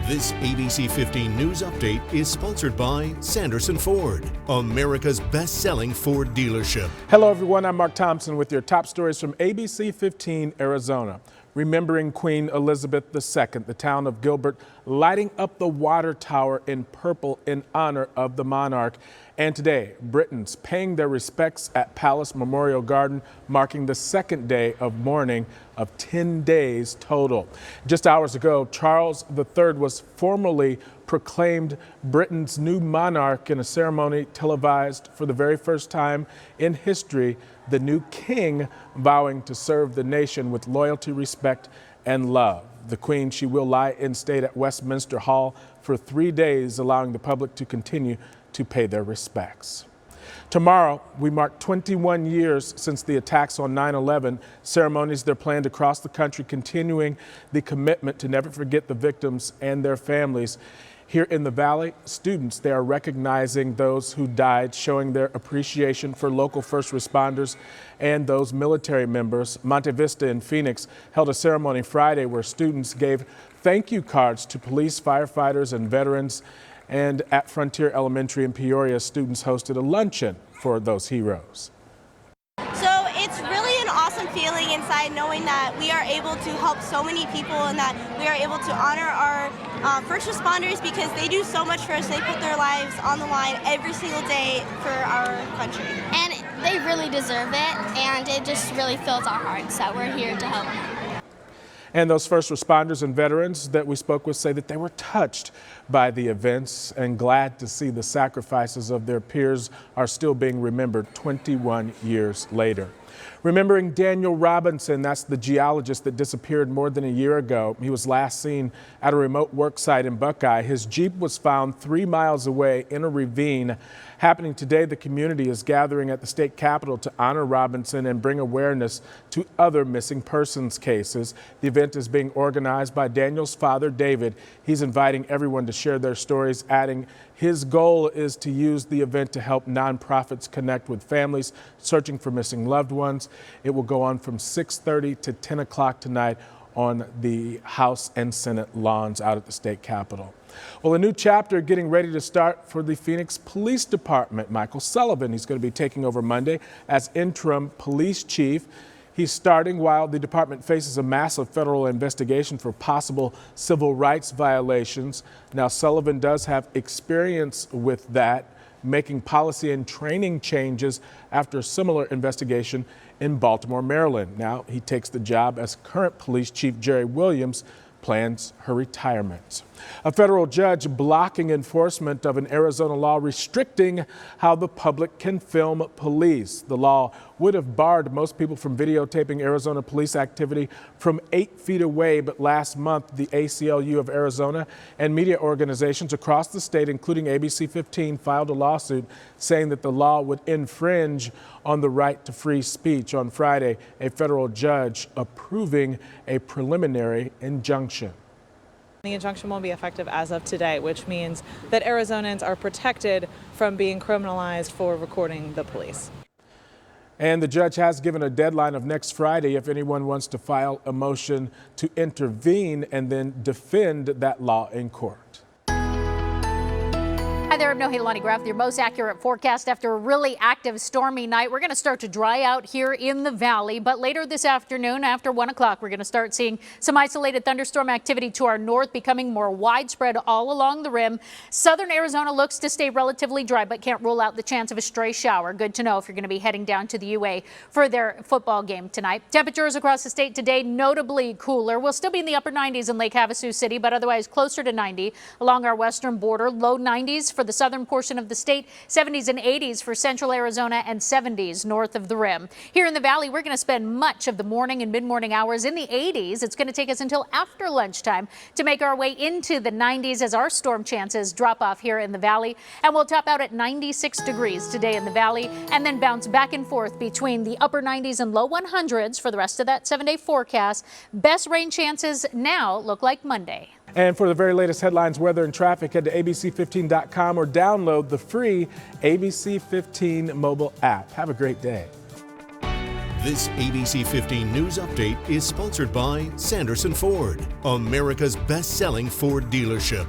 This ABC 15 News Update is sponsored by Sanderson Ford, America's best-selling Ford dealership. Hello everyone, I'm Mark Thompson with your top stories from ABC 15 Arizona. Remembering Queen Elizabeth II, the town of Gilbert lighting up the water tower in purple in honor of the monarch. And today, Britons paying their respects at Palace Memorial Garden, marking the second day of mourning of 10 days total. Just hours ago, Charles III was formally proclaimed Britain's new monarch in a ceremony televised for the very first time in history, the new king vowing to serve the nation with loyalty, respect, and love. The Queen, she will lie in state at Westminster Hall for 3 days, allowing the public to continue to pay their respects. Tomorrow, we mark 21 years since the attacks on 9/11. Ceremonies, they're planned across the country, continuing the commitment to never forget the victims and their families. Here in the Valley, students, they are recognizing those who died, showing their appreciation for local first responders and those military members. Monte Vista in Phoenix held a ceremony Friday where students gave thank you cards to police, firefighters, and veterans. And at Frontier Elementary in Peoria, students hosted a luncheon for those heroes. So it's really an awesome feeling inside knowing that we are able to help so many people and that we are able to honor our first responders because they do so much for us. They put their lives on the line every single day for our country. And they really deserve it, and it just really fills our hearts that we're here to help. And those first responders and veterans that we spoke with say that they were touched by the events and glad to see the sacrifices of their peers are still being remembered 21 years later. Remembering Daniel Robinson, that's the geologist that disappeared more than a year ago. He was last seen at a remote work site in Buckeye. His Jeep was found 3 miles away in a ravine. Happening today, the community is gathering at the state capitol to honor Robinson and bring awareness to other missing persons cases. The event is being organized by Daniel's father, David. He's inviting everyone to share their stories, adding his goal is to use the event to help nonprofits connect with families searching for missing loved ones. It will go on from 6:30 to 10 o'clock tonight on the House and Senate lawns out at the state capitol. Well, a new chapter getting ready to start for the Phoenix Police Department. Michael Sullivan, he's going to be taking over Monday as interim police chief. He's starting while the department faces a massive federal investigation for possible civil rights violations. Now, Sullivan does have experience with that, making policy and training changes after a similar investigation in Baltimore, Maryland. Now he takes the job as current police chief Jerry Williams plans her retirement. A federal judge blocking enforcement of an Arizona law restricting how the public can film police. The law would have barred most people from videotaping Arizona police activity from 8 feet away, but last month the ACLU of Arizona and media organizations across the state, including ABC15, filed a lawsuit saying that the law would infringe on the right to free speech. On Friday, a federal judge approving a preliminary injunction. The injunction won't be effective as of today, which means that Arizonans are protected from being criminalized for recording the police. And the judge has given a deadline of next Friday if anyone wants to file a motion to intervene and then defend that law in court. Hi there, I'm Nohelani Graff with your most accurate forecast after a really active stormy night. We're going to start to dry out here in the valley, but later this afternoon after 1 o'clock, we're going to start seeing some isolated thunderstorm activity to our north, becoming more widespread all along the rim. Southern Arizona looks to stay relatively dry, but can't rule out the chance of a stray shower. Good to know if you're going to be heading down to the UA for their football game tonight. Temperatures across the state today notably cooler. We'll still be in the upper 90s in Lake Havasu City, but otherwise closer to 90 along our western border. Low 90s for the southern portion of the state, 70s and 80s for central Arizona, and 70s north of the rim. Here in the valley, we're going to spend much of the morning and mid-morning hours in the 80s. It's going to take us until after lunchtime to make our way into the 90s as our storm chances drop off here in the valley. And we'll top out at 96 degrees today in the valley and then bounce back and forth between the upper 90s and low 100s for the rest of that 7-day forecast. Best rain chances now look like Monday. And for the very latest headlines, weather, and traffic, head to abc15.com or download the free ABC15 mobile app. Have a great day. This ABC15 News Update is sponsored by Sanderson Ford, America's best-selling Ford dealership.